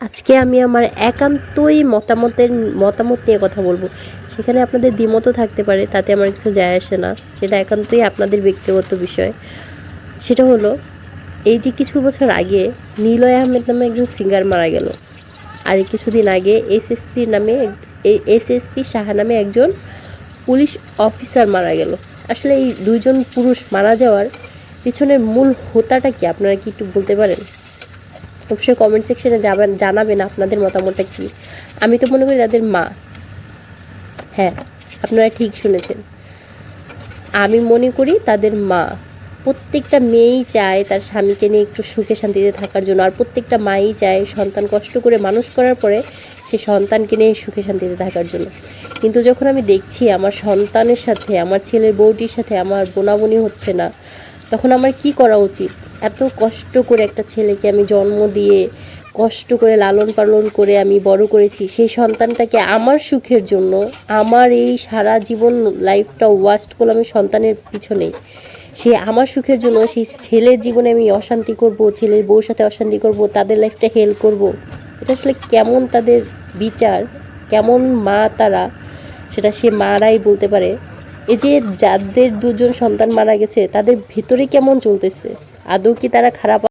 আজকে আমি আমার একান্তই মতামত নিয়ে কথা বলবো। সেখানে আপনাদের দ্বিমতও থাকতে পারে, তাতে আমার কিছু যায় আসে না। সেটা একান্তই আপনাদের ব্যক্তিগত বিষয়। সেটা হলো, এই যে কিছু বছর আগে নিলয় আহমেদ নামে একজন সিঙ্গার মারা গেল, আর কিছুদিন আগে এসএসপি সাহা নামে একজন পুলিশ অফিসার মারা গেল। আসলে এই দুইজন পুরুষ মারা যাওয়ার পিছনের মূল হোতাটা কি, আপনারা কি একটু বলতে পারেন? অবশ্যই কমেন্ট সেকশনে জানাবেন আপনাদের মতামতটা কি। আমি তো মনে করি তাদের মা। হ্যাঁ, আপনারা ঠিক শুনেছেন, আমি মনে করি তাদের মা। প্রত্যেকটা মেয়েই চায় তার স্বামীকে নিয়ে একটু সুখে শান্তিতে থাকার জন্য, আর প্রত্যেকটা মাই চায় সন্তান কষ্ট করে মানুষ করার পরে সে সন্তানকে নিয়ে সুখে শান্তিতে থাকার জন্য। কিন্তু যখন আমি দেখছি আমার সন্তানের সাথে, আমার ছেলের বউটির সাথে আমার বোনাবনি হচ্ছে না, তখন আমার কি করা উচিত? এত কষ্ট করে একটা ছেলেকে আমি জন্ম দিয়ে, কষ্ট করে লালন পালন করে আমি বড় করেছি, সেই সন্তানটাকে আমার সুখের জন্য, আমার এই সারা জীবন লাইফটা ওয়াস্ট করলাম আমি সন্তানের পিছনেই। সে আমার সুখের জন্য সেই ছেলের জীবনে আমি অশান্তি করব, ছেলের বউর সাথে অশান্তি করব, তাদের লাইফটা হেল করব। এটা আসলে কেমন তাদের বিচার, কেমন মা তারা, সেটা সে মারাই বলতে পারে। এই যে যাদের দুজন সন্তান মারা গেছে, তাদের ভিতরে কেমন চলতেছে? আদৌ কি তারা খারাপ